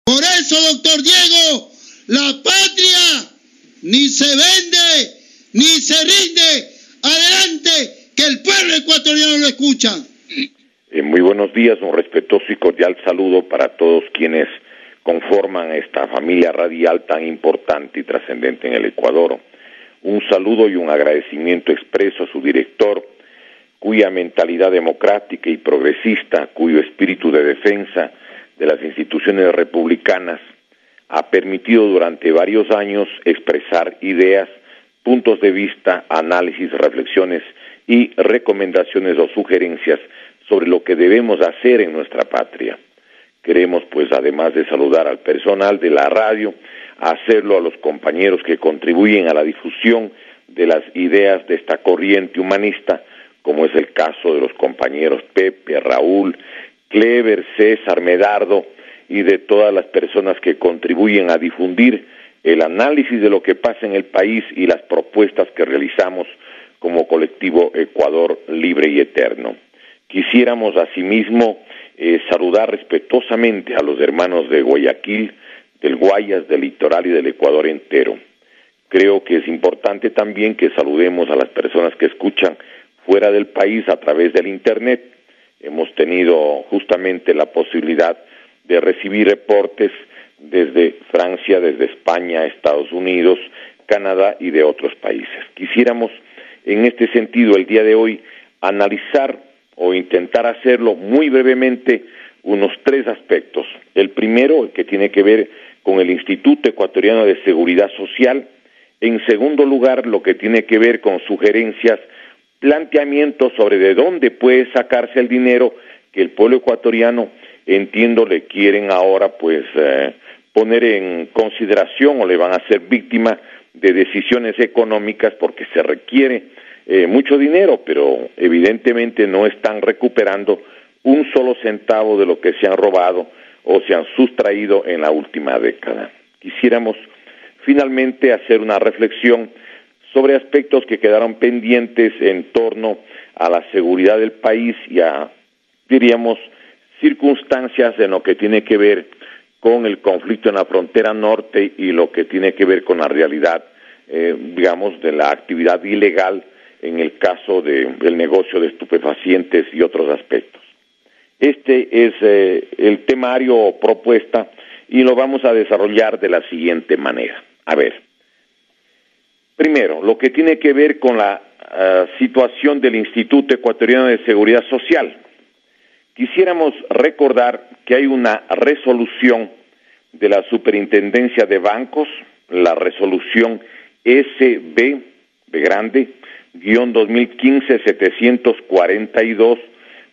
Por eso, doctor Diego, la patria ni se vende, ni se rinde. Adelante, que el pueblo ecuatoriano lo escucha. Muy buenos días, un respetuoso y cordial saludo para todos quienes conforman esta familia radial tan importante y trascendente en el Ecuador. Un saludo y un agradecimiento expreso a su director, cuya mentalidad democrática y progresista, cuyo espíritu de defensa de las instituciones republicanas ha permitido durante varios años expresar ideas, puntos de vista, análisis, reflexiones y recomendaciones o sugerencias sobre lo que debemos hacer en nuestra patria. Queremos, pues, además de saludar al personal de la radio, hacerlo a los compañeros que contribuyen a la difusión de las ideas de esta corriente humanista, como es el caso de los compañeros Pepe, Raúl, Clever, César, Medardo y de todas las personas que contribuyen a difundir el análisis de lo que pasa en el país y las propuestas que realizamos como colectivo Ecuador Libre y Eterno. Quisiéramos asimismo saludar respetuosamente a los hermanos de Guayaquil, del Guayas, del Litoral y del Ecuador entero. Creo que es importante también que saludemos a las personas que escuchan fuera del país a través del Internet. Hemos tenido justamente la posibilidad de recibir reportes desde Francia, desde España, Estados Unidos, Canadá y de otros países. Quisiéramos, en este sentido, el día de hoy, analizar o intentar hacerlo muy brevemente unos 3 aspectos. El primero, el que tiene que ver con el Instituto Ecuatoriano de Seguridad Social. En segundo lugar, lo que tiene que ver con sugerencias, planteamientos sobre de dónde puede sacarse el dinero que el pueblo ecuatoriano, entiendo, le quieren ahora pues poner en consideración o le van a ser víctima de decisiones económicas porque se requiere mucho dinero, pero evidentemente no están recuperando un solo centavo de lo que se han robado o se han sustraído en la última década. Quisiéramos finalmente hacer una reflexión sobre aspectos que quedaron pendientes en torno a la seguridad del país y a, diríamos, circunstancias en lo que tiene que ver con el conflicto en la frontera norte y lo que tiene que ver con la realidad, digamos, de la actividad ilegal en el caso del negocio de estupefacientes y otros aspectos. Este es el temario propuesta y lo vamos a desarrollar de la siguiente manera. A ver, primero, lo que tiene que ver con la situación del Instituto Ecuatoriano de Seguridad Social. Quisiéramos recordar que hay una resolución de la Superintendencia de Bancos, la resolución SB, de grande, _2015-742,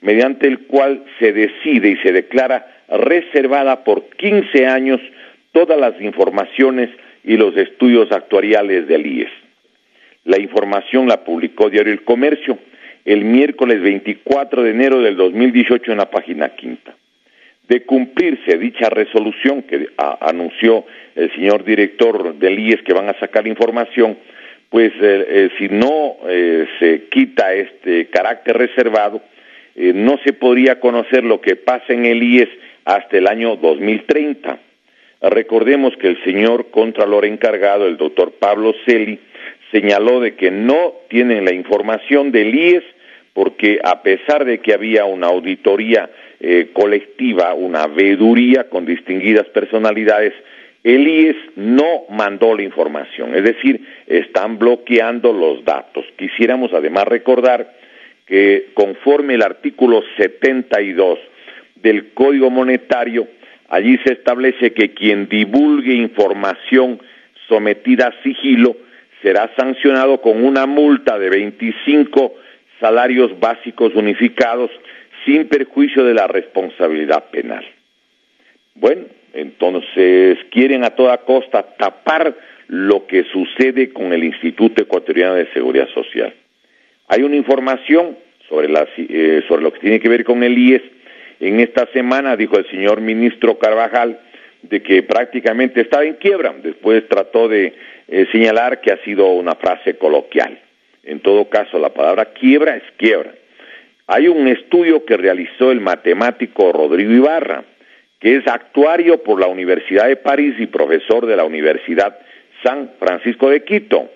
mediante el cual se decide y se declara reservada por 15 años todas las informaciones y los estudios actuariales del IES. La información la publicó Diario El Comercio el miércoles 24 de enero del 2018 en la página 5. De cumplirse dicha resolución que anunció el señor director del IES que van a sacar información, pues si no se quita este carácter reservado, no se podría conocer lo que pasa en el IES hasta el año 2030. Recordemos que el señor Contralor encargado, el doctor Pablo Celi, señaló de que no tienen la información del IES porque a pesar de que había una auditoría colectiva, una veeduría con distinguidas personalidades, el IES no mandó la información, es decir, están bloqueando los datos. Quisiéramos además recordar que conforme el artículo 72 del Código Monetario, allí se establece que quien divulgue información sometida a sigilo será sancionado con una multa de 25 salarios básicos unificados sin perjuicio de la responsabilidad penal. Bueno, entonces quieren a toda costa tapar lo que sucede con el Instituto Ecuatoriano de Seguridad Social. Hay una información sobre lo que tiene que ver con el IES. En esta semana dijo el señor ministro Carvajal de que prácticamente estaba en quiebra. Después trató de señalar que ha sido una frase coloquial. En todo caso, la palabra quiebra es quiebra. Hay un estudio que realizó el matemático Rodrigo Ibarra, que es actuario por la Universidad de París y profesor de la Universidad San Francisco de Quito.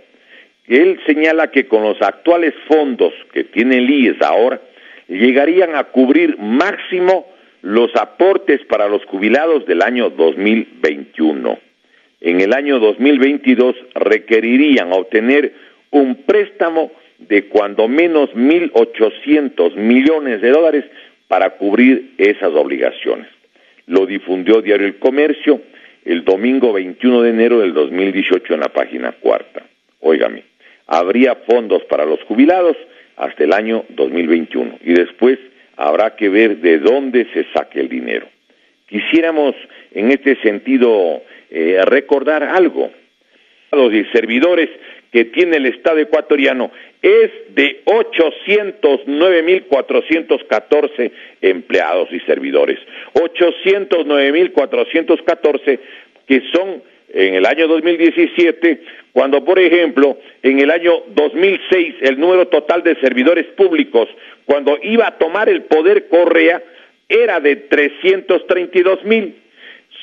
Él señala que con los actuales fondos que tiene el IES ahora, llegarían a cubrir máximo los aportes para los jubilados del año 2021. En el año 2022 requerirían obtener un préstamo de cuando menos 1.800 millones de dólares para cubrir esas obligaciones. Lo difundió Diario El Comercio el domingo 21 de enero del 2018 en la página 4. Óigame, habría fondos para los jubilados hasta el año 2021 y después habrá que ver de dónde se saque el dinero. Quisiéramos en este sentido recordar algo. Los servidores que tiene el Estado ecuatoriano es de 809.414 empleados y servidores. 809.414 que son en el año 2017, cuando por ejemplo en el año 2006 el número total de servidores públicos, cuando iba a tomar el poder Correa, era de 332.000.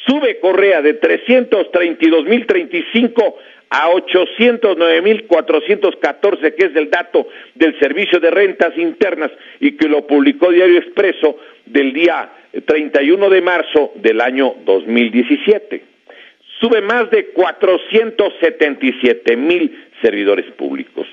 Sube Correa de 332.035 a 809.414, que es el dato del Servicio de Rentas Internas y que lo publicó Diario Expreso del día 31 de marzo del año 2017. Sube más de 477.000 servidores públicos.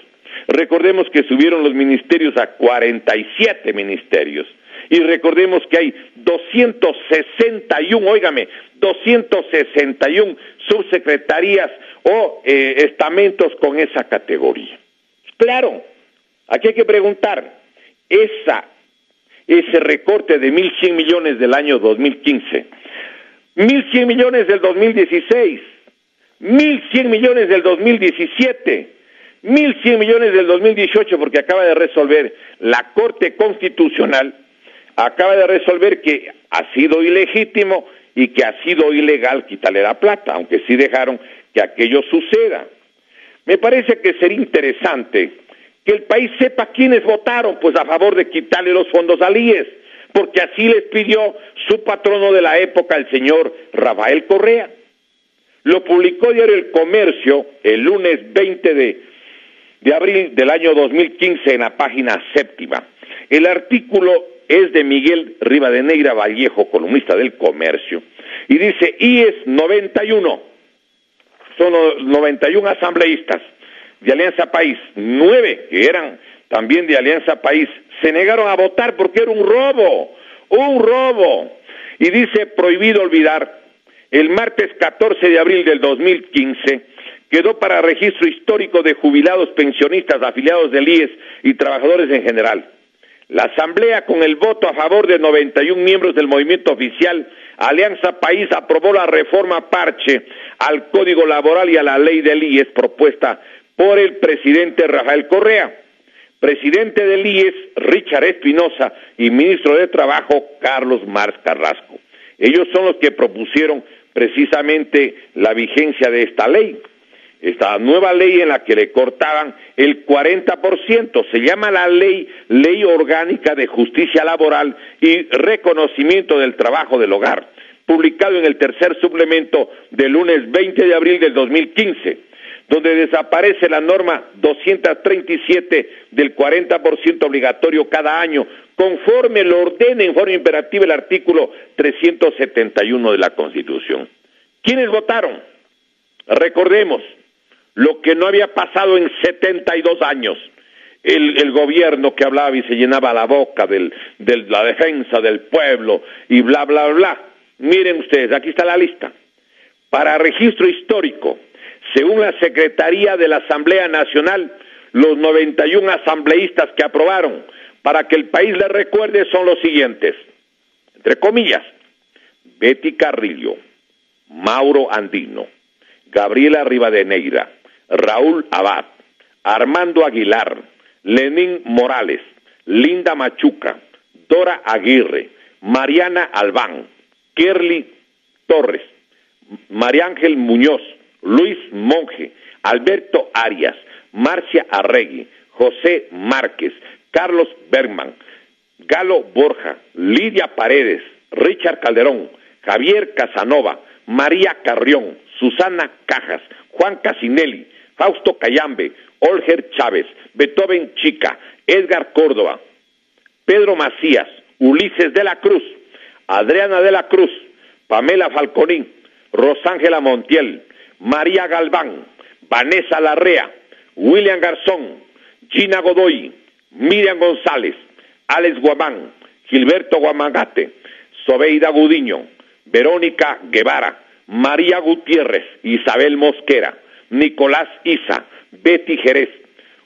Recordemos que subieron los ministerios a 47 ministerios. Y recordemos que hay 261 subsecretarías o estamentos con esa categoría. Claro, aquí hay que preguntar, ese recorte de 1.100 millones del año 2015, 1.100 millones del 2016, 1.100 millones del 2017, 1.100 millones del 2018, porque acaba de resolver la Corte Constitucional, acaba de resolver que ha sido ilegítimo y que ha sido ilegal quitarle la plata, aunque sí dejaron que aquello suceda. Me parece que sería interesante que el país sepa quiénes votaron pues a favor de quitarle los fondos al IES, porque así les pidió su patrono de la época, el señor Rafael Correa. Lo publicó Diario El Comercio el lunes 20 de abril del año 2015 en la página 7. El artículo es de Miguel Rivadeneira Vallejo, columnista del Comercio, y dice: IES 91, son los 91 asambleístas de Alianza País, 9 que eran también de Alianza País, se negaron a votar porque era un robo, y dice: prohibido olvidar, el martes 14 de abril del 2015, quedó para registro histórico de jubilados, pensionistas, afiliados del IES y trabajadores en general. La Asamblea, con el voto a favor de 91 miembros del movimiento oficial, Alianza País aprobó la reforma parche al Código Laboral y a la ley del IES propuesta por el presidente Rafael Correa, presidente del IES Richard Espinosa y ministro de Trabajo Carlos Marx Carrasco. Ellos son los que propusieron precisamente la vigencia de esta ley. Esta nueva ley en la que le cortaban el 40%, se llama la Ley Orgánica de Justicia Laboral y Reconocimiento del Trabajo del Hogar, publicado en el tercer suplemento del lunes 20 de abril del 2015, donde desaparece la norma 237 del 40% obligatorio cada año, conforme lo ordena en forma imperativa el artículo 371 de la Constitución. ¿Quiénes votaron? Recordemos, lo que no había pasado en 72 años, el gobierno que hablaba y se llenaba la boca de la defensa del pueblo y bla, bla, bla. Miren ustedes, aquí está la lista. Para registro histórico, según la Secretaría de la Asamblea Nacional, los 91 asambleístas que aprobaron, para que el país les recuerde, son los siguientes, entre comillas: Betty Carrillo, Mauro Andino, Gabriela Rivadeneira, Raúl Abad, Armando Aguilar, Lenín Morales, Linda Machuca, Dora Aguirre, Mariana Albán, Kerly Torres, María Ángel Muñoz, Luis Monge, Alberto Arias, Marcia Arregui, José Márquez, Carlos Bergman, Galo Borja, Lidia Paredes, Richard Calderón, Javier Casanova, María Carrión, Susana Cajas, Juan Casinelli, Fausto Cayambe, Olger Chávez, Beethoven Chica, Edgar Córdoba, Pedro Macías, Ulises de la Cruz, Adriana de la Cruz, Pamela Falconín, Rosángela Montiel, María Galván, Vanessa Larrea, William Garzón, Gina Godoy, Miriam González, Alex Guamán, Gilberto Guamagate, Sobeida Gudiño, Verónica Guevara, María Gutiérrez, Isabel Mosquera, Nicolás Isa, Betty Jerez,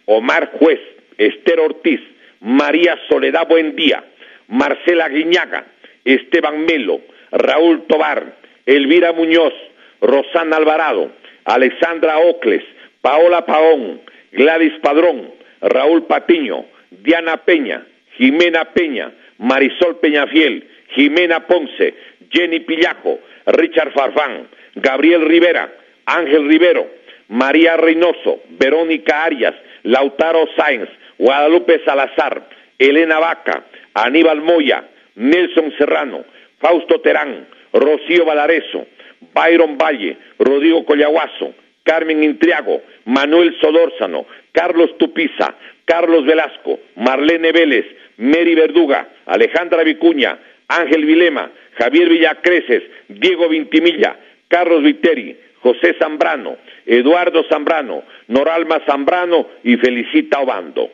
Omar Juez, Esther Ortiz, María Soledad Buendía, Marcela Guiñaga, Esteban Melo, Raúl Tobar, Elvira Muñoz, Rosana Alvarado, Alexandra Ocles, Paola Paón, Gladys Padrón, Raúl Patiño, Diana Peña, Jimena Peña, Marisol Peñafiel, Jimena Ponce, Jenny Pillajo, Richard Farfán, Gabriel Rivera, Ángel Rivero, María Reynoso, Verónica Arias, Lautaro Sáenz, Guadalupe Salazar, Elena Vaca, Aníbal Moya, Nelson Serrano, Fausto Terán, Rocío Valareso, Byron Valle, Rodrigo Collahuaso, Carmen Intriago, Manuel Solórzano, Carlos Tupiza, Carlos Velasco, Marlene Vélez, Mary Verduga, Alejandra Vicuña, Ángel Vilema, Javier Villacreces, Diego Vintimilla, Carlos Viteri, José Zambrano, Eduardo Zambrano, Noralma Zambrano y Felicita Obando.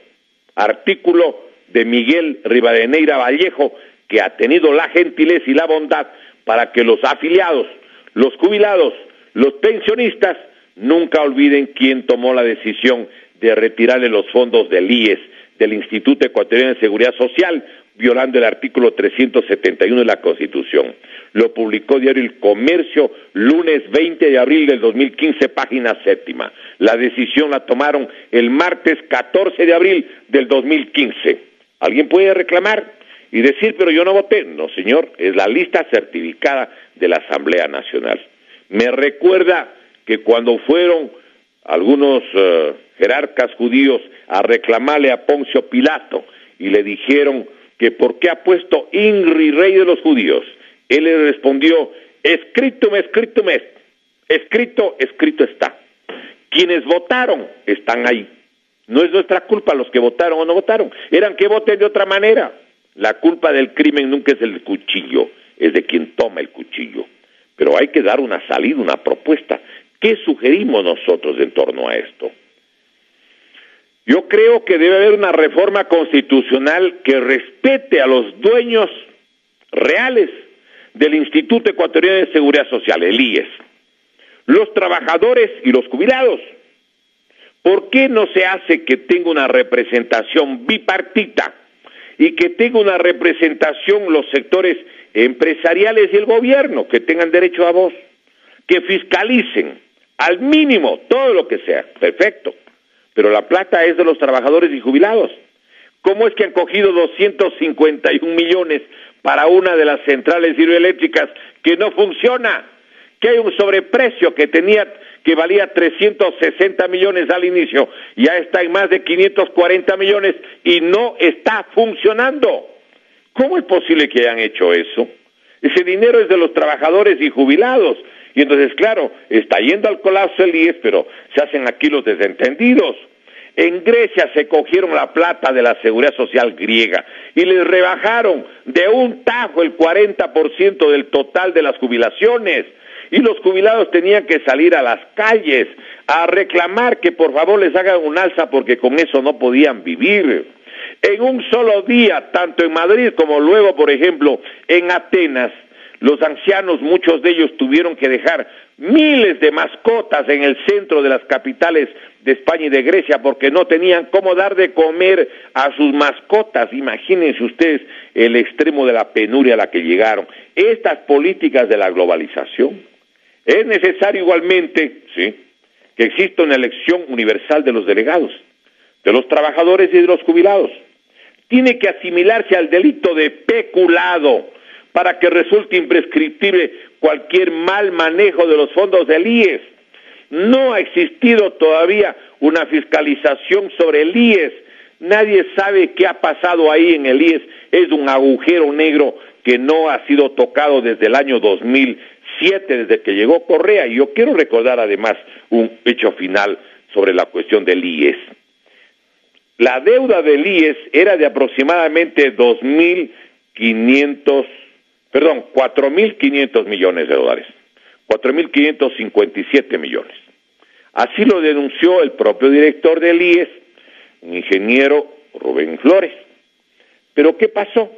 Artículo de Miguel Rivadeneira Vallejo, que ha tenido la gentileza y la bondad para que los afiliados, los jubilados, los pensionistas nunca olviden quién tomó la decisión de retirarle los fondos del IES, del Instituto Ecuatoriano de Seguridad Social, violando el artículo 371 de la Constitución. Lo publicó Diario El Comercio, lunes 20 de abril del 2015, página 7. La decisión la tomaron el martes 14 de abril del 2015. ¿Alguien puede reclamar y decir, pero yo no voté? No, señor, es la lista certificada de la Asamblea Nacional. Me recuerda que cuando fueron algunos jerarcas judíos a reclamarle a Poncio Pilato y le dijeron que por qué ha puesto Inri, rey de los judíos, él le respondió, escrito está. Quienes votaron están ahí. No es nuestra culpa los que votaron o no votaron, eran que voten de otra manera. La culpa del crimen nunca es el cuchillo, es de quien toma el cuchillo. Pero hay que dar una salida, una propuesta. ¿Qué sugerimos nosotros en torno a esto? Yo creo que debe haber una reforma constitucional que respete a los dueños reales del Instituto Ecuatoriano de Seguridad Social, el IES, los trabajadores y los jubilados. ¿Por qué no se hace que tenga una representación bipartita y que tenga una representación los sectores empresariales y el gobierno, que tengan derecho a voz, que fiscalicen al mínimo todo lo que sea? Perfecto, pero la plata es de los trabajadores y jubilados. ¿Cómo es que han cogido 251 millones para una de las centrales hidroeléctricas que no funciona? Que hay un sobreprecio que valía 360 millones al inicio, ya está en más de 540 millones y no está funcionando. ¿Cómo es posible que hayan hecho eso? Ese dinero es de los trabajadores y jubilados. Y entonces, claro, está yendo al colapso el IES, pero se hacen aquí los desentendidos. En Grecia se cogieron la plata de la seguridad social griega y les rebajaron de un tajo el 40% del total de las jubilaciones. Y los jubilados tenían que salir a las calles a reclamar que por favor les hagan un alza porque con eso no podían vivir. En un solo día, tanto en Madrid como luego, por ejemplo, en Atenas, los ancianos, muchos de ellos tuvieron que dejar miles de mascotas en el centro de las capitales de España y de Grecia porque no tenían cómo dar de comer a sus mascotas. Imagínense ustedes el extremo de la penuria a la que llegaron. Estas políticas de la globalización. Es necesario igualmente, sí, que exista una elección universal de los delegados, de los trabajadores y de los jubilados. Tiene que asimilarse al delito de peculado para que resulte imprescriptible cualquier mal manejo de los fondos del IES. No ha existido todavía una fiscalización sobre el IES. Nadie sabe qué ha pasado ahí en el IES. Es un agujero negro que no ha sido tocado desde el año 2007, desde que llegó Correa. Y yo quiero recordar además un hecho final sobre la cuestión del IES. La deuda del IES era de aproximadamente 4.500 millones de dólares, 4.557 millones. Así lo denunció el propio director del IES, un ingeniero Rubén Flores. ¿Pero qué pasó?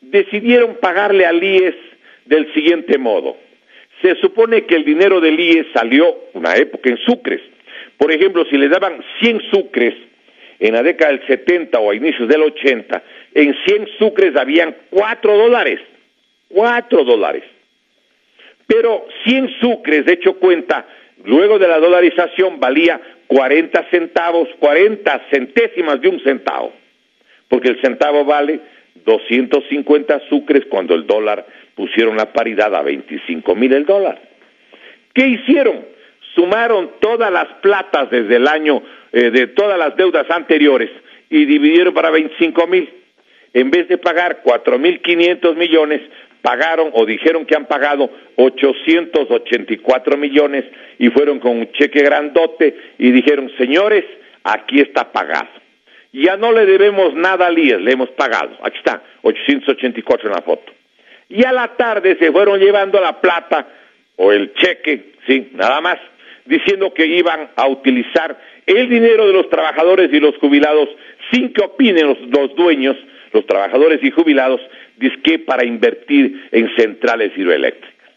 Decidieron pagarle al IES del siguiente modo. Se supone que el dinero del IES salió una época en sucres. Por ejemplo, si le daban 100 sucres en la década del 70 o a inicios del 80, en 100 sucres habían $4. $4. Pero 100 sucres, de hecho cuenta, luego de la dolarización valía 40 centavos, 40 centésimas de un centavo, porque el centavo vale 250 sucres cuando el dólar pusieron la paridad a 25,000 el dólar. ¿Qué hicieron? Sumaron todas las platas desde el año de todas las deudas anteriores y dividieron para 25,000. En vez de pagar 4.500 millones, pagaron o dijeron que han pagado 884 millones y fueron con un cheque grandote y dijeron, señores, aquí está pagado. Ya no le debemos nada al IES, le hemos pagado. Aquí está, 884 en la foto. Y a la tarde se fueron llevando la plata o el cheque, sí, nada más, diciendo que iban a utilizar el dinero de los trabajadores y los jubilados sin que opinen los dueños, los trabajadores y jubilados, dizque para invertir en centrales hidroeléctricas.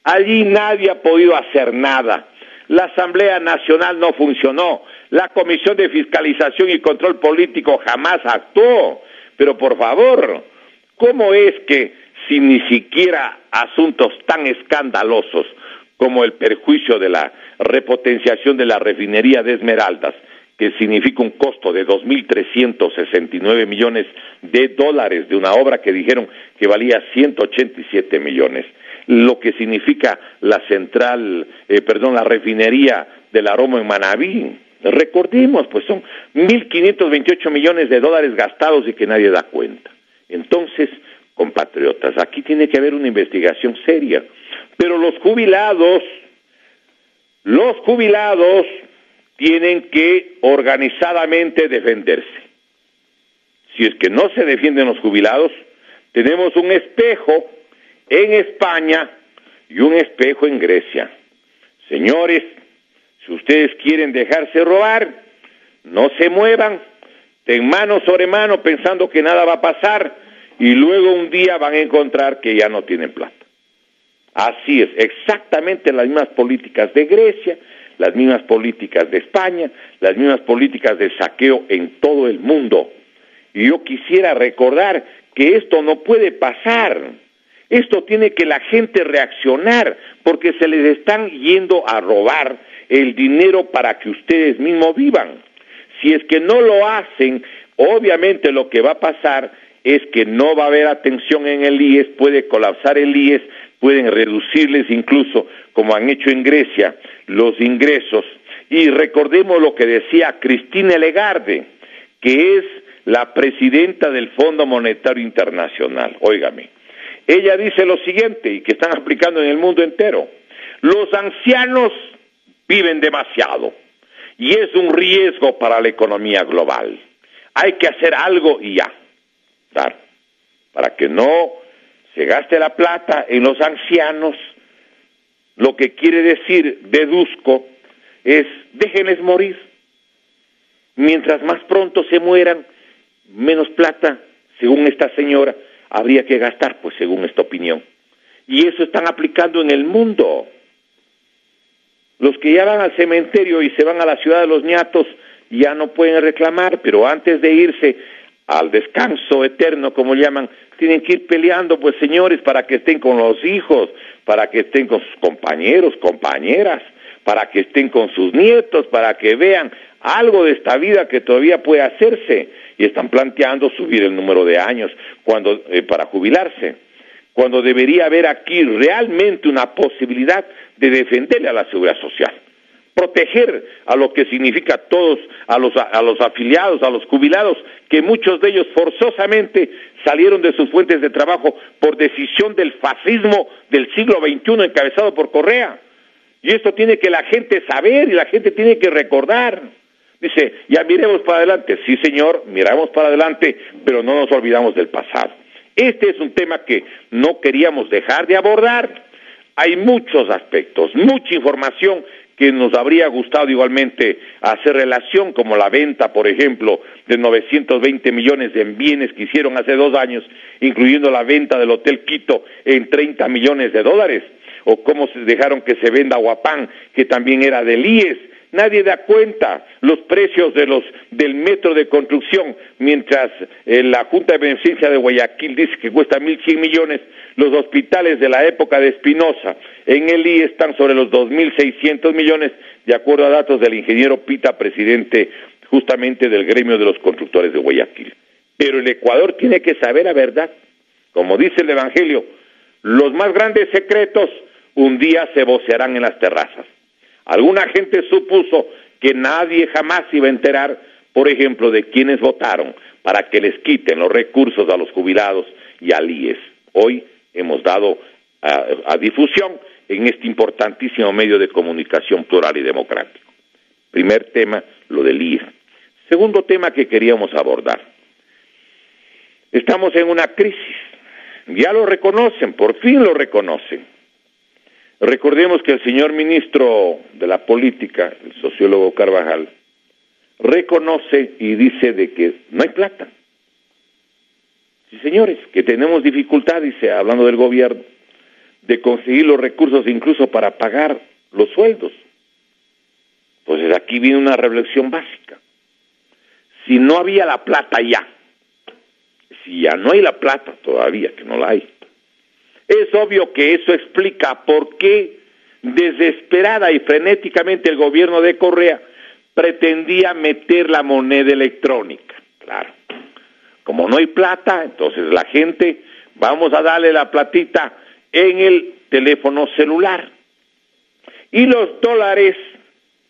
Allí nadie ha podido hacer nada. La Asamblea Nacional no funcionó. La Comisión de Fiscalización y Control Político jamás actuó. Pero por favor, ¿cómo es que si ni siquiera asuntos tan escandalosos como el perjuicio de la repotenciación de la refinería de Esmeraldas, que significa un costo de 2.369 millones de dólares de una obra que dijeron que valía 187 millones, lo que significa la la refinería del Aroma en Manabí? Recordemos, pues son 1.528 millones de dólares gastados y que nadie da cuenta. Entonces, compatriotas, aquí tiene que haber una investigación seria. Pero los jubilados tienen que organizadamente defenderse. Si es que no se defienden los jubilados, tenemos un espejo en España y un espejo en Grecia. Señores, si ustedes quieren dejarse robar, no se muevan, ten mano sobre mano pensando que nada va a pasar y luego un día van a encontrar que ya no tienen plata. Así es, exactamente las mismas políticas de Grecia, las mismas políticas de España, las mismas políticas de saqueo en todo el mundo. Y yo quisiera recordar que esto no puede pasar. Esto tiene que la gente reaccionar, porque se les están yendo a robar el dinero para que ustedes mismos vivan. Si es que no lo hacen, obviamente lo que va a pasar es que no va a haber atención en el IES, puede colapsar el IES, pueden reducirles incluso, como han hecho en Grecia, los ingresos. Y recordemos lo que decía Christine Lagarde, que es la presidenta del Fondo Monetario Internacional. Óigame, ella dice lo siguiente, y que están aplicando en el mundo entero: los ancianos viven demasiado, y es un riesgo para la economía global. Hay que hacer algo y ya, claro, para que no se gaste la plata en los ancianos. Lo que quiere decir, deduzco, es déjenles morir. Mientras más pronto se mueran, menos plata, según esta señora, habría que gastar, pues según esta opinión. Y eso están aplicando en el mundo. Los que ya van al cementerio y se van a la ciudad de los ñatos ya no pueden reclamar, pero antes de irse al descanso eterno, como llaman, tienen que ir peleando, pues señores, para que estén con los hijos, para que estén con sus compañeros, compañeras, para que estén con sus nietos, para que vean algo de esta vida que todavía puede hacerse. Y están planteando subir el número de años para jubilarse, cuando debería haber aquí realmente una posibilidad de defenderle a la seguridad social. proteger a lo que significa todos, a los afiliados, a los jubilados, que muchos de ellos forzosamente salieron de sus fuentes de trabajo por decisión del fascismo del siglo XXI encabezado por Correa. Y esto tiene que la gente saber y la gente tiene que recordar. Dice, ya miremos para adelante. Sí, señor, miramos para adelante, pero no nos olvidamos del pasado. Este es un tema que no queríamos dejar de abordar. Hay muchos aspectos, mucha información que nos habría gustado igualmente hacer relación, como la venta, por ejemplo, de 920 millones en bienes que hicieron hace 2 años, incluyendo la venta del Hotel Quito en 30 millones de dólares, o cómo se dejaron que se venda Huapán, que también era del IES. Nadie da cuenta los precios del metro de construcción, mientras la Junta de Beneficencia de Guayaquil dice que cuesta 1.100 millones, los hospitales de la época de Espinosa en el IES están sobre los 2.600 millones, de acuerdo a datos del ingeniero Pita, presidente justamente del gremio de los constructores de Guayaquil. Pero el Ecuador tiene que saber la verdad. Como dice el Evangelio, los más grandes secretos un día se vocearán en las terrazas. Alguna gente supuso que nadie jamás iba a enterar, por ejemplo, de quienes votaron para que les quiten los recursos a los jubilados y al IES. Hoy hemos dado a difusión en este importantísimo medio de comunicación plural y democrático. Primer tema, lo del IES. Segundo tema que queríamos abordar. Estamos en una crisis. Ya lo reconocen, por fin lo reconocen. Recordemos que el señor ministro de la Política, el sociólogo Carvajal, reconoce y dice de que no hay plata. Sí, señores, que tenemos dificultad, dice, hablando del gobierno, de conseguir los recursos incluso para pagar los sueldos. Entonces aquí viene una reflexión básica. Si no había la plata ya, si ya no hay la plata todavía, que no la hay, es obvio que eso explica por qué desesperada y frenéticamente el gobierno de Correa pretendía meter la moneda electrónica. Claro, como no hay plata, entonces la gente, vamos a darle la platita en el teléfono celular. Y los dólares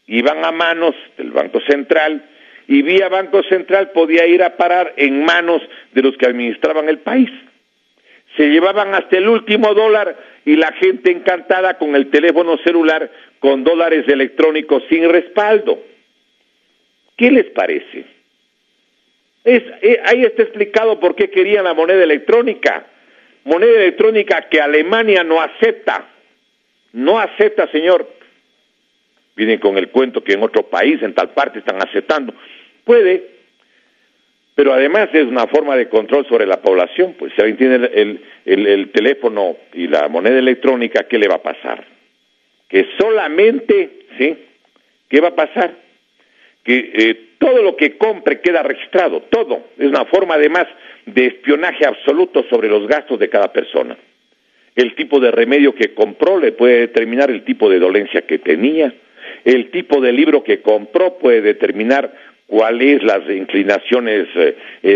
iban a manos del Banco Central, y vía Banco Central podía ir a parar en manos de los que administraban el país. Se llevaban hasta el último dólar y la gente encantada con el teléfono celular con dólares electrónicos sin respaldo. ¿Qué les parece? Ahí está explicado por qué querían la moneda electrónica. Moneda electrónica que Alemania no acepta. No acepta, señor. Vienen con el cuento que en otro país, en tal parte, están aceptando. Puede. Pero además es una forma de control sobre la población, pues si alguien tiene el teléfono y la moneda electrónica, ¿qué le va a pasar? Que solamente, ¿sí? ¿Qué va a pasar? Que todo lo que compre queda registrado, todo. Es una forma además de espionaje absoluto sobre los gastos de cada persona. El tipo de remedio que compró le puede determinar el tipo de dolencia que tenía, el tipo de libro que compró puede determinar cuáles las inclinaciones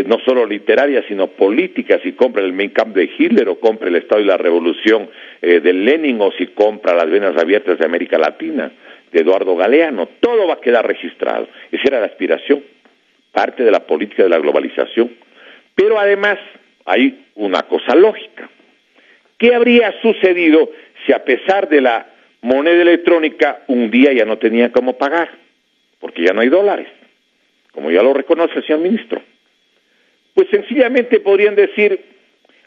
no solo literarias sino políticas, si compra el Mein Kampf de Hitler o compra el Estado y la Revolución de Lenin, o si compra las venas abiertas de América Latina de Eduardo Galeano. Todo va a quedar registrado. Esa era la aspiración, parte de la política de la globalización. Pero además hay una cosa lógica. ¿Qué habría sucedido si a pesar de la moneda electrónica un día ya no tenía cómo pagar? Porque ya no hay dólares, como ya lo reconoce el señor ministro. Pues sencillamente podrían decir,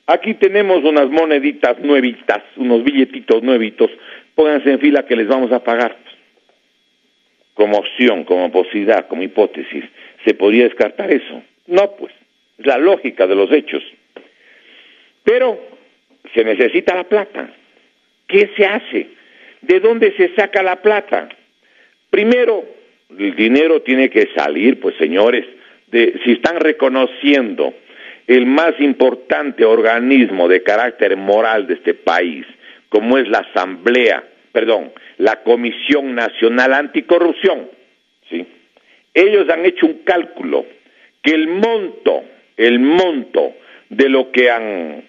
aquí tenemos unas moneditas nuevitas, unos billetitos nuevitos, pónganse en fila que les vamos a pagar. Como opción, como posibilidad, como hipótesis, ¿se podría descartar eso? No, pues, es la lógica de los hechos. Pero se necesita la plata. ¿Qué se hace? ¿De dónde se saca la plata? Primero, el dinero tiene que salir, pues señores, si están reconociendo el más importante organismo de carácter moral de este país, como es la Comisión Nacional Anticorrupción, ¿sí? Ellos han hecho un cálculo que el monto de lo que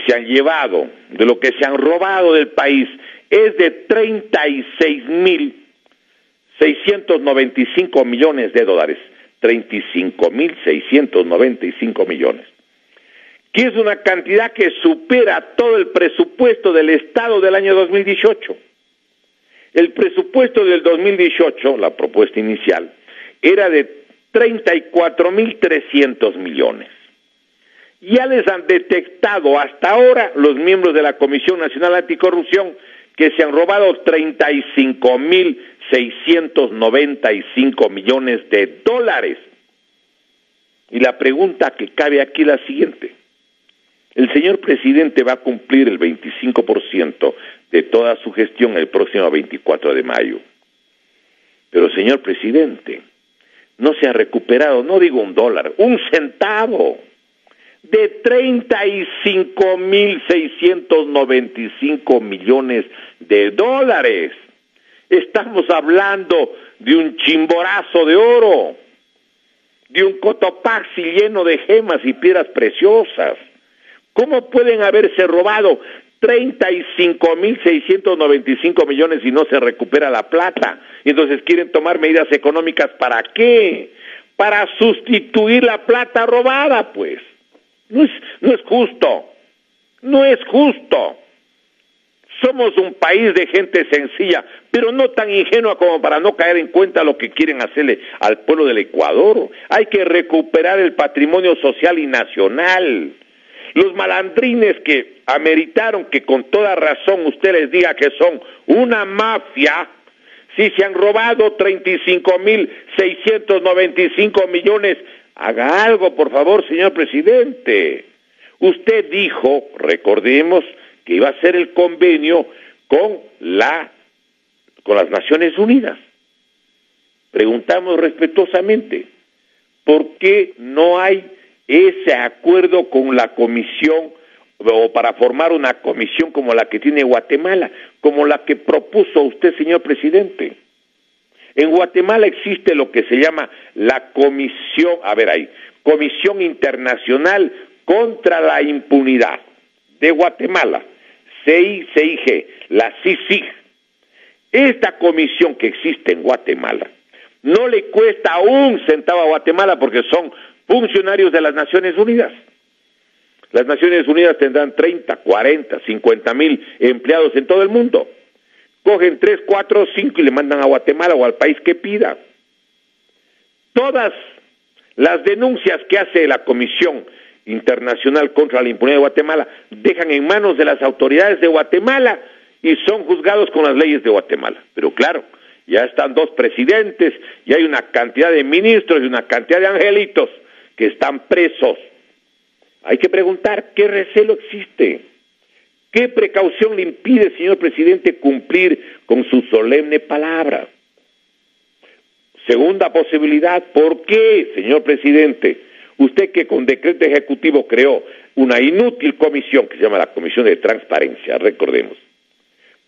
se han llevado, de lo que se han robado del país es de $36.695 millones de dólares. 35.695 millones. Que es una cantidad que supera todo el presupuesto del Estado del año 2018. El presupuesto del 2018, la propuesta inicial, era de 34.300 millones. Ya les han detectado hasta ahora los miembros de la Comisión Nacional Anticorrupción que se han robado 35.695 millones de dólares. Y la pregunta que cabe aquí es la siguiente. El señor presidente va a cumplir el 25% de toda su gestión el próximo 24 de mayo. Pero, señor presidente, no se ha recuperado, no digo $1, $1 de 35.695 millones de dólares. Estamos hablando de un chimborazo de oro, de un Cotopaxi lleno de gemas y piedras preciosas. ¿Cómo pueden haberse robado 35.695 millones y no se recupera la plata? Y entonces quieren tomar medidas económicas, ¿para qué? Para sustituir la plata robada, pues. No es justo. No es justo. Somos un país de gente sencilla, pero no tan ingenua como para no caer en cuenta lo que quieren hacerle al pueblo del Ecuador. Hay que recuperar el patrimonio social y nacional. Los malandrines que ameritaron que con toda razón usted les diga que son una mafia, si se han robado 35.695 millones, haga algo, por favor, señor presidente. Usted dijo, recordemos, que iba a hacer el convenio con las Naciones Unidas. Preguntamos respetuosamente, ¿por qué no hay ese acuerdo con la comisión o para formar una comisión como la que tiene Guatemala, como la que propuso usted, señor presidente? En Guatemala existe lo que se llama la Comisión Internacional contra la Impunidad de Guatemala, CICIG, la CICIG. Esta comisión que existe en Guatemala no le cuesta un centavo a Guatemala porque son funcionarios de las Naciones Unidas. Las Naciones Unidas tendrán 30, 40, 50 mil empleados en todo el mundo. Cogen 3, 4, 5 y le mandan a Guatemala o al país que pida. Todas las denuncias que hace la Comisión Internacional contra la Impunidad de Guatemala dejan en manos de las autoridades de Guatemala y son juzgados con las leyes de Guatemala. Pero claro, ya están 2 presidentes y hay una cantidad de ministros y una cantidad de angelitos que están presos. Hay que preguntar, ¿qué recelo existe? ¿Qué precaución le impide, señor presidente, cumplir con su solemne palabra? Segunda posibilidad, ¿por qué, señor presidente, usted que con decreto ejecutivo creó una inútil comisión que se llama la Comisión de Transparencia, recordemos,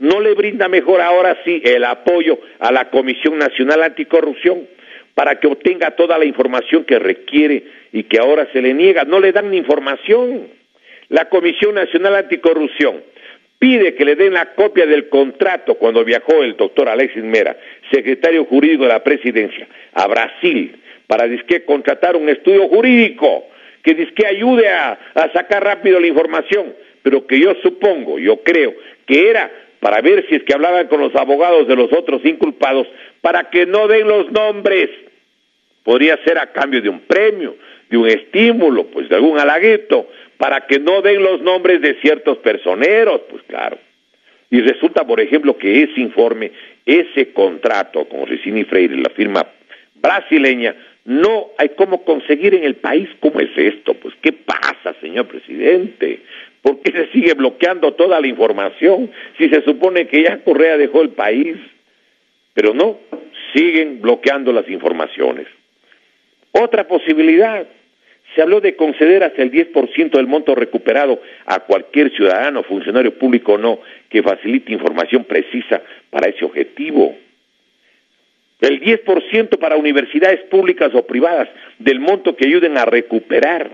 no le brinda mejor ahora sí el apoyo a la Comisión Nacional Anticorrupción para que obtenga toda la información que requiere y que ahora se le niega? No le dan ni información. La Comisión Nacional Anticorrupción pide que le den la copia del contrato cuando viajó el doctor Alexis Mera, secretario jurídico de la presidencia, a Brasil, para disque contratar un estudio jurídico que disque ayude a sacar rápido la información, pero que yo creo que era para ver si es que hablaban con los abogados de los otros inculpados para que no den los nombres. Podría ser a cambio de un premio, de un estímulo, pues de algún halaguito, para que no den los nombres de ciertos personeros, pues claro. Y resulta, por ejemplo, que ese informe, ese contrato con Ricini Freire, la firma brasileña, no hay cómo conseguir en el país. ¿Cómo es esto? Pues, ¿qué pasa, señor presidente? ¿Por qué se sigue bloqueando toda la información si se supone que ya Correa dejó el país? Pero no, siguen bloqueando las informaciones. Otra posibilidad, se habló de conceder hasta el 10% del monto recuperado a cualquier ciudadano, funcionario público o no, que facilite información precisa para ese objetivo. El 10% para universidades públicas o privadas del monto que ayuden a recuperar,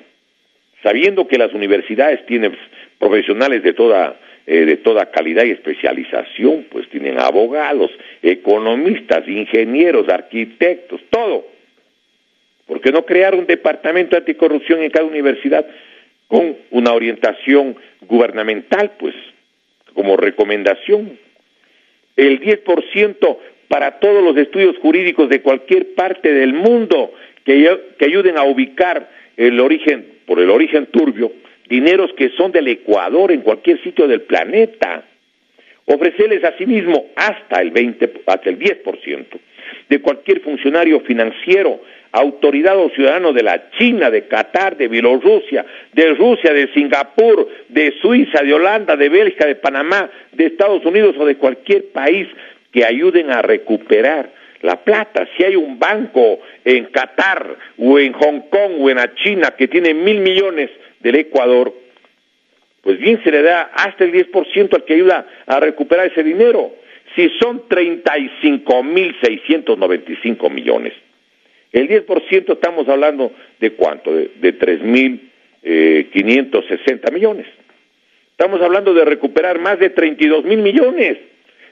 sabiendo que las universidades tienen profesionales de toda de toda calidad y especialización, pues tienen abogados, economistas, ingenieros, arquitectos, todo. ¿Por qué no crear un departamento anticorrupción en cada universidad con una orientación gubernamental, pues, como recomendación? El 10% para todos los estudios jurídicos de cualquier parte del mundo que ayuden a ubicar por el origen turbio, dineros que son del Ecuador en cualquier sitio del planeta. Ofrecerles asimismo hasta el 10% de cualquier funcionario financiero, autoridad o ciudadano de la China, de Qatar, de Bielorrusia, de Singapur, de Suiza, de Holanda, de Bélgica, de Panamá, de Estados Unidos o de cualquier país que ayuden a recuperar la plata. Si hay un banco en Qatar o en Hong Kong o en la China que tiene 1,000 millones del Ecuador, pues bien se le da hasta el 10% al que ayuda a recuperar ese dinero. Si son 35,695 millones, el 10% estamos hablando de ¿cuánto? De 3,560 millones. Estamos hablando de recuperar más de 32,000 millones.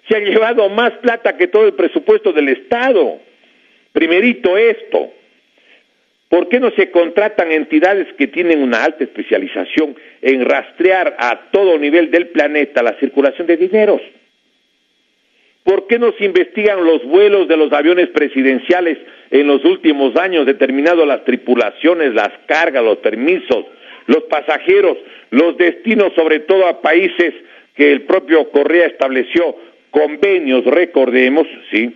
Se ha llevado más plata que todo el presupuesto del Estado. Primerito esto. ¿Por qué no se contratan entidades que tienen una alta especialización en rastrear a todo nivel del planeta la circulación de dineros? ¿Por qué no se investigan los vuelos de los aviones presidenciales en los últimos años, determinando las tripulaciones, las cargas, los permisos, los pasajeros, los destinos, sobre todo a países que el propio Correa estableció convenios, recordemos, ¿sí?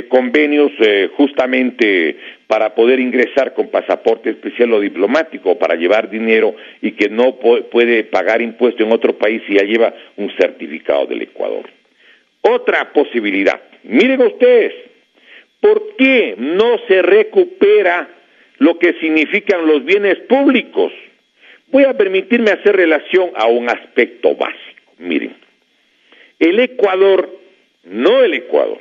Convenios justamente para poder ingresar con pasaporte especial o diplomático, para llevar dinero y que no puede pagar impuesto en otro país si ya lleva un certificado del Ecuador. Otra posibilidad, miren ustedes, ¿por qué no se recupera lo que significan los bienes públicos? Voy a permitirme hacer relación a un aspecto básico. Miren, el Ecuador, no el Ecuador,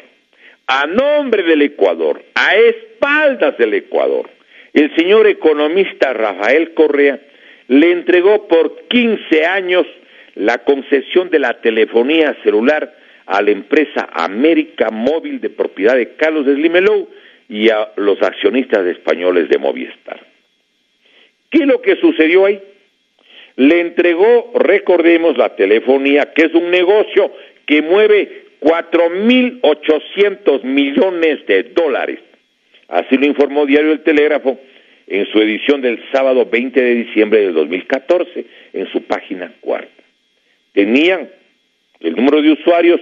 a nombre del Ecuador, a espaldas del Ecuador, el señor economista Rafael Correa le entregó por 15 años la concesión de la telefonía celular a la empresa América Móvil de propiedad de Carlos Slim Helou y a los accionistas españoles de Movistar. ¿Qué es lo que sucedió ahí? Le entregó, recordemos, la telefonía, que es un negocio que mueve 4,800 millones de dólares. Así lo informó Diario El Telégrafo en su edición del sábado 20 de diciembre del 2014, en su página 4. Tenían el número de usuarios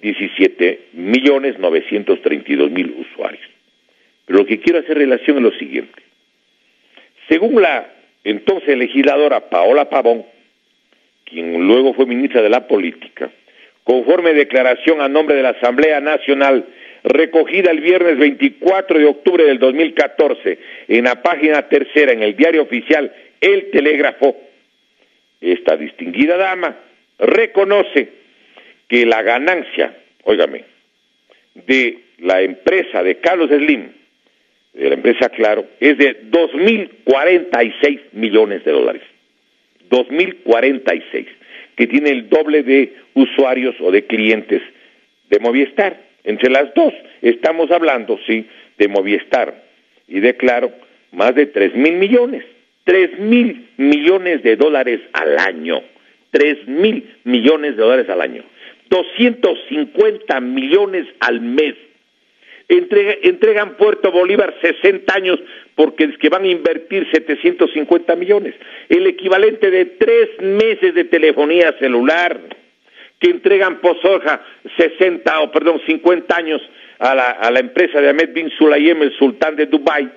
17,932,000 usuarios. Pero lo que quiero hacer relación es lo siguiente. Según la entonces legisladora Paola Pavón, quien luego fue ministra de la Política, conforme declaración a nombre de la Asamblea Nacional recogida el viernes 24 de octubre del 2014 en la página tercera en el diario oficial El Telégrafo, esta distinguida dama reconoce que la ganancia, óigame, de la empresa de Carlos Slim, de la empresa Claro, es de 2,046 millones de dólares. 2,046, que tiene el doble de usuarios o de clientes de Movistar. Entre las dos estamos hablando, sí, de Movistar y de Claro, más de 3,000 millones. 3,000 millones de dólares al año. 3,000 millones de dólares al año. 250 millones al mes. Entregan Puerto Bolívar 60 años porque es que van a invertir 750 millones. El equivalente de 3 meses de telefonía celular. Que entregan Posorja 50 años a la empresa de Ahmed bin Sulayem, el sultán de Dubái,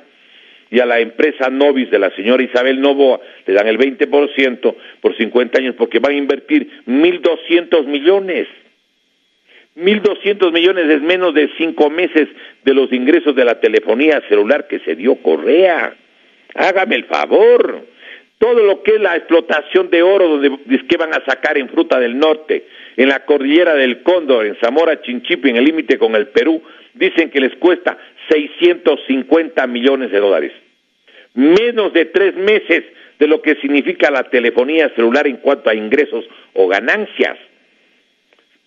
y a la empresa Novis de la señora Isabel Noboa le dan el 20% por 50 años porque van a invertir 1,200 millones. 1,200 millones es menos de 5 meses de los ingresos de la telefonía celular que se dio Correa. Hágame el favor. Todo lo que es la explotación de oro, donde es que van a sacar en Fruta del Norte, en la cordillera del Cóndor, en Zamora Chinchipe, en el límite con el Perú, dicen que les cuesta 650 millones de dólares. Menos de 3 meses de lo que significa la telefonía celular en cuanto a ingresos o ganancias.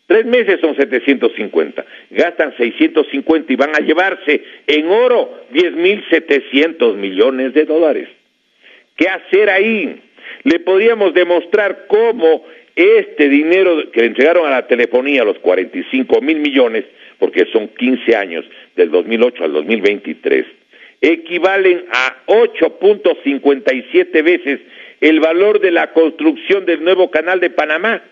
3 meses son 750, gastan 650 y van a llevarse en oro 10.700 millones de dólares. ¿Qué hacer ahí? Le podríamos demostrar cómo este dinero que le entregaron a la telefonía, los 45.000 millones, porque son 15 años, del 2008 al 2023, equivalen a 8.57 veces el valor de la construcción del nuevo canal de Panamá,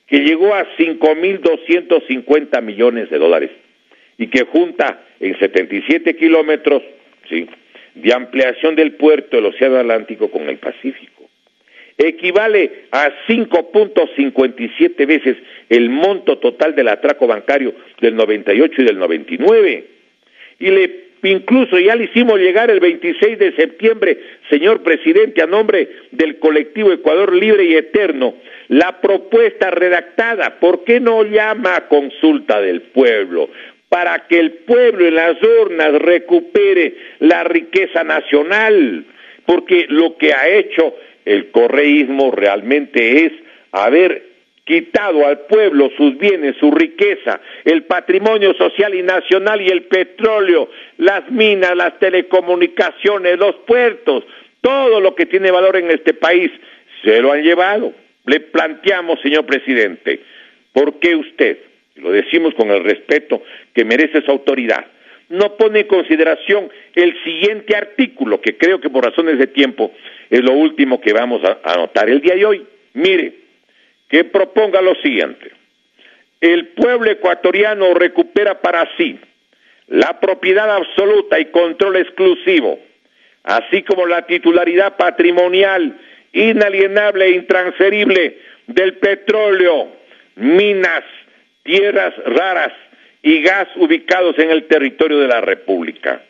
que llegó a 5.250 millones de dólares y que junta en 77 kilómetros, ¿sí?, de ampliación del puerto del Océano Atlántico con el Pacífico. Equivale a 5.57 veces el monto total del atraco bancario del 98 y del 99. Incluso ya le hicimos llegar el 26 de septiembre, señor presidente, a nombre del colectivo Ecuador Libre y Eterno, la propuesta redactada. ¿Por qué no llama a consulta del pueblo? Para que el pueblo en las urnas recupere la riqueza nacional, porque lo que ha hecho el correísmo realmente es haber quitado al pueblo sus bienes, su riqueza, el patrimonio social y nacional y el petróleo, las minas, las telecomunicaciones, los puertos, todo lo que tiene valor en este país, se lo han llevado. Le planteamos, señor presidente, ¿por qué usted, y lo decimos con el respeto que merece su autoridad, no pone en consideración el siguiente artículo, que creo que por razones de tiempo es lo último que vamos a anotar el día de hoy? Mire, que proponga lo siguiente: el pueblo ecuatoriano recupera para sí la propiedad absoluta y control exclusivo, así como la titularidad patrimonial inalienable e intransferible del petróleo, minas, tierras raras y gas ubicados en el territorio de la República,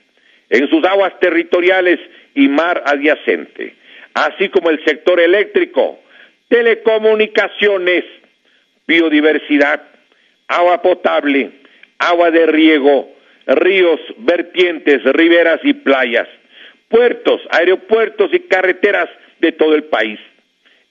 en sus aguas territoriales y mar adyacente, así como el sector eléctrico, telecomunicaciones, biodiversidad, agua potable, agua de riego, ríos, vertientes, riberas y playas, puertos, aeropuertos y carreteras de todo el país.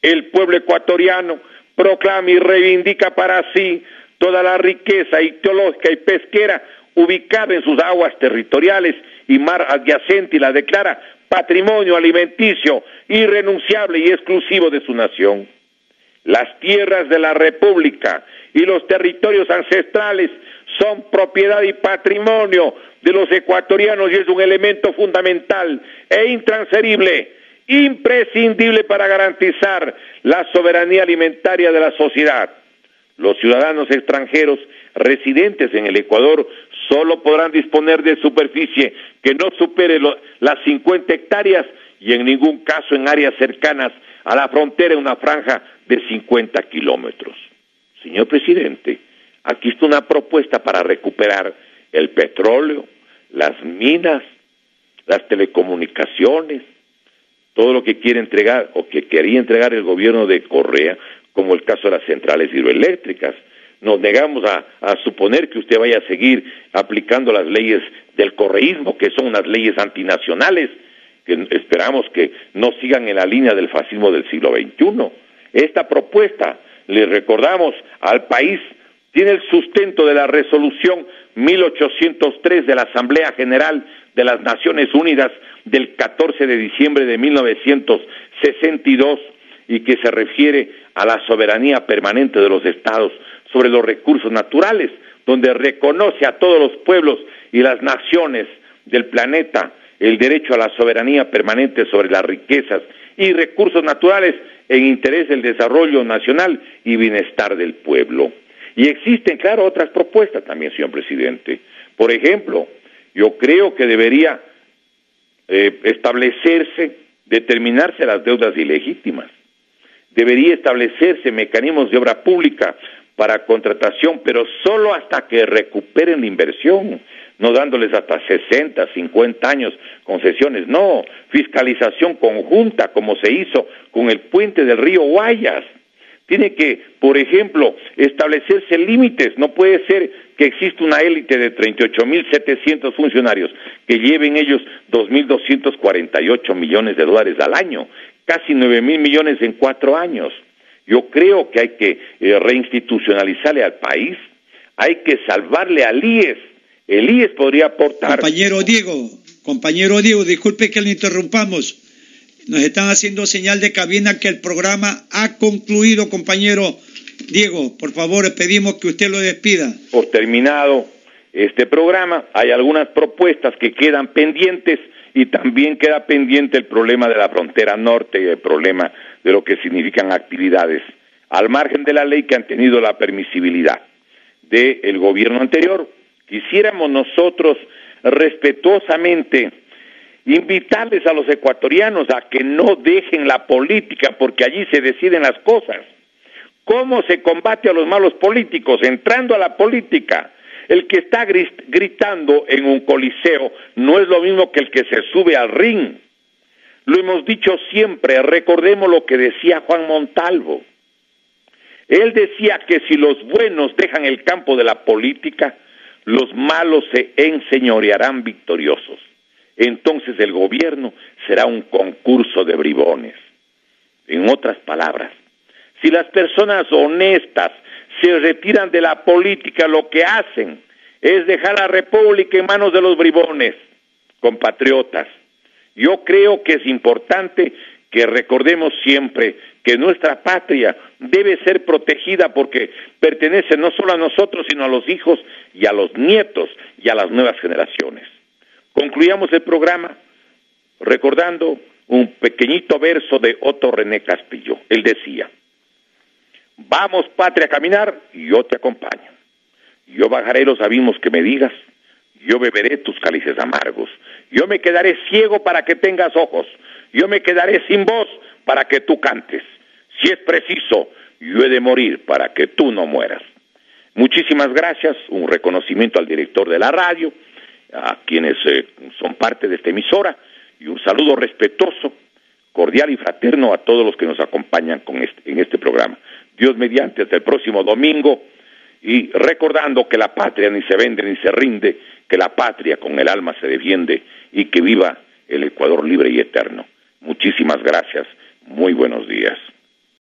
El pueblo ecuatoriano proclama y reivindica para sí toda la riqueza ictiológica y pesquera ubicada en sus aguas territoriales y mar adyacente y la declara patrimonio alimenticio irrenunciable y exclusivo de su nación. Las tierras de la República y los territorios ancestrales son propiedad y patrimonio de los ecuatorianos y es un elemento fundamental e intransferible, imprescindible para garantizar la soberanía alimentaria de la sociedad. Los ciudadanos extranjeros residentes en el Ecuador solo podrán disponer de superficie que no supere las 50 hectáreas y en ningún caso en áreas cercanas a la frontera en una franja de 50 kilómetros. Señor presidente, aquí está una propuesta para recuperar el petróleo, las minas, las telecomunicaciones, todo lo que quiere entregar o que quería entregar el gobierno de Correa, como el caso de las centrales hidroeléctricas. Nos negamos a suponer que usted vaya a seguir aplicando las leyes del correísmo, que son unas leyes antinacionales, que esperamos que no sigan en la línea del fascismo del siglo XXI. Esta propuesta, le recordamos al país, tiene el sustento de la resolución 1803 de la Asamblea General de las Naciones Unidas del 14 de diciembre de 1962 y que se refiere a la soberanía permanente de los estados sobre los recursos naturales, donde reconoce a todos los pueblos y las naciones del planeta el derecho a la soberanía permanente sobre las riquezas y recursos naturales en interés del desarrollo nacional y bienestar del pueblo. Y existen, claro, otras propuestas también, señor presidente. Por ejemplo, yo creo que debería determinarse las deudas ilegítimas. Debería establecerse mecanismos de obra pública para contratación, pero solo hasta que recuperen la inversión, no dándoles hasta 60, 50 años concesiones, no, fiscalización conjunta como se hizo con el puente del río Guayas. Tiene que, por ejemplo, establecerse límites. No puede ser que exista una élite de 38.700 funcionarios que lleven ellos 2.248 millones de dólares al año. casi 9,000 millones en 4 años. Yo creo que hay que reinstitucionalizarle al país, hay que salvarle al IES. El IES podría aportar... Compañero Diego, disculpe que le interrumpamos. Nos están haciendo señal de cabina que el programa ha concluido, compañero Diego. Por favor, pedimos que usted lo despida. Por terminado este programa, hay algunas propuestas que quedan pendientes y también queda pendiente el problema de la frontera norte y el problema de lo que significan actividades al margen de la ley que han tenido la permisibilidad del gobierno anterior. Quisiéramos nosotros respetuosamente invitarles a los ecuatorianos a que no dejen la política, porque allí se deciden las cosas. ¿Cómo se combate a los malos políticos? Entrando a la política. El que está gritando en un coliseo no es lo mismo que el que se sube al ring. Lo hemos dicho siempre, recordemos lo que decía Juan Montalvo. Él decía que si los buenos dejan el campo de la política, los malos se enseñorearán victoriosos. Entonces el gobierno será un concurso de bribones. En otras palabras, si las personas honestas se retiran de la política, lo que hacen es dejar la república en manos de los bribones, compatriotas. Yo creo que es importante que recordemos siempre que nuestra patria debe ser protegida porque pertenece no solo a nosotros, sino a los hijos y a los nietos y a las nuevas generaciones. Concluyamos el programa recordando un pequeñito verso de Otto René Castillo. Él decía: vamos, patria, a caminar, y yo te acompaño. Yo bajaré los abismos que me digas, yo beberé tus cálices amargos. Yo me quedaré ciego para que tengas ojos, yo me quedaré sin voz para que tú cantes. Si es preciso, yo he de morir para que tú no mueras. Muchísimas gracias, un reconocimiento al director de la radio, a quienes son parte de esta emisora, y un saludo respetuoso, cordial y fraterno a todos los que nos acompañan en este programa. Dios mediante, hasta el próximo domingo, y recordando que la patria ni se vende ni se rinde, que la patria con el alma se defiende, y que viva el Ecuador libre y eterno. Muchísimas gracias, muy buenos días.